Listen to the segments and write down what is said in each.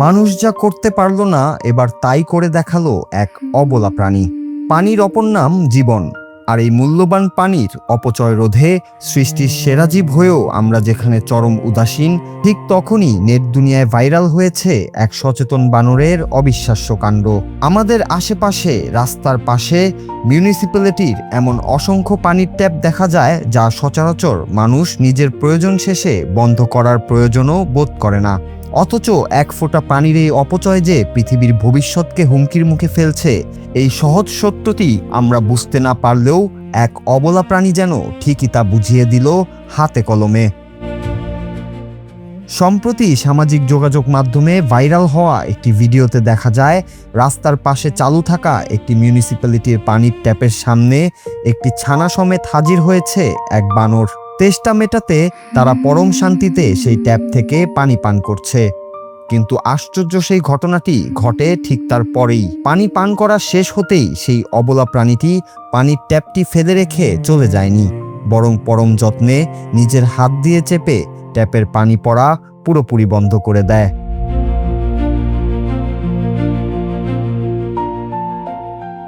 মানুষ যা করতে পারল না এবার তাই করে দেখালো এক অবলা প্রাণী। পানির অপর নাম জীবন, আর এই মূল্যবান পানির অপচয় রোধে সৃষ্টির সেরা জীব হয়েও আমরা যেখানে চরম উদাসীন, ঠিক তখনই নেট দুনিয়ায় ভাইরাল হয়েছে এক সচেতন বানরের অবিশ্বাস্য কাণ্ড। আমাদের আশেপাশে রাস্তার পাশে মিউনিসিপ্যালিটির এমন অসংখ্য পানির ট্যাপ দেখা যায় যা সচরাচর মানুষ নিজের প্রয়োজন শেষে বন্ধ করার প্রয়োজনও বোধ করে না। অথচ এক ফোঁটা পানির এই অপচয় যে পৃথিবীর ভবিষ্যৎকে হুমকির মুখে ফেলছে, এই সহজ সত্যটি আমরা বুঝতে না পারলেও এক অবলা প্রাণী যেন ঠিকই তা বুঝিয়ে দিল হাতে কলমে। সম্প্রতি সামাজিক যোগাযোগ মাধ্যমে ভাইরাল হওয়া একটি ভিডিওতে দেখা যায় রাস্তার পাশে চালু থাকা একটি মিউনিসিপ্যালিটির পানির ট্যাপের সামনে একটি ছানা সমেত হাজির হয়েছে এক বানর। তেষ্টা মেটাতে তারা পরম শান্তিতে সেই ট্যাপ থেকে পানি পান করছে। কিন্তু আশ্চর্য সেই ঘটনাটি ঘটে ঠিক তার পরেই। পানি পান করা শেষ হতেই সেই অবলা প্রাণীটি পানির ট্যাপটি ফেলে রেখে চলে যায়নি, বরং পরম যত্নে নিজের হাত দিয়ে চেপে ট্যাপের পানি পড়া পুরোপুরি বন্ধ করে দেয়।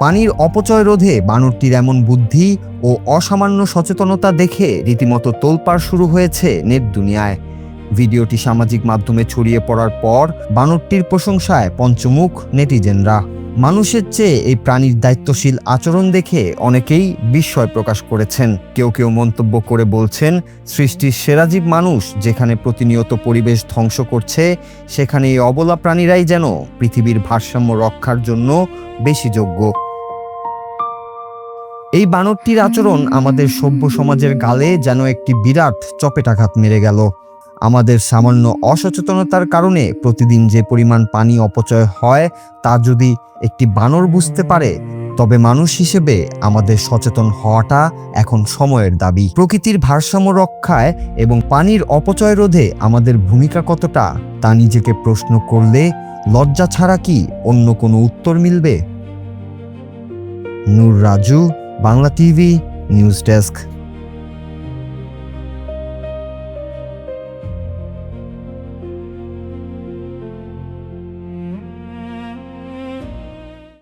পানির অপচয় রোধে বানরটির এমন বুদ্ধি ও অসামান্য সচেতনতা দেখে রীতিমতো তোলপাড় শুরু হয়েছে নেট দুনিয়ায়। ভিডিওটি সামাজিক মাধ্যমে ছড়িয়ে পড়ার পর বানরটির প্রশংসায় পঞ্চমুখ নেটিজেনরা। মানুষের চেয়ে এই প্রাণীর দায়িত্বশীল আচরণ দেখে অনেকেই বিস্ময় প্রকাশ করেছেন। কেউ কেউ মন্তব্য করে বলছেন, সৃষ্টির সেরা জীব মানুষ যেখানে প্রতিনিয়ত পরিবেশ ধ্বংস করছে, সেখানে এই অবলা প্রাণীরাই যেন পৃথিবীর ভারসাম্য রক্ষার জন্য বেশি যোগ্য। এই বানরটির আচরণ আমাদের সভ্য সমাজের গালে যেন একটি বিরাট চপেটাঘাত মেরে গেল। আমাদের সামান্য অসচেতনতার কারণে প্রতিদিন যে পরিমাণ পানি অপচয় হয় তা যদি একটি বানর বুঝতে পারে, তবে মানুষ হিসেবে আমাদের সচেতন হওয়াটা এখন সময়ের দাবি। প্রকৃতির ভারসাম্য রক্ষায় এবং পানির অপচয় রোধে আমাদের ভূমিকা কতটা, তা নিজেকে প্রশ্ন করলে লজ্জা ছাড়া কি অন্য কোনো উত্তর মিলবে? Nur Raju, Bangla TV, news desk.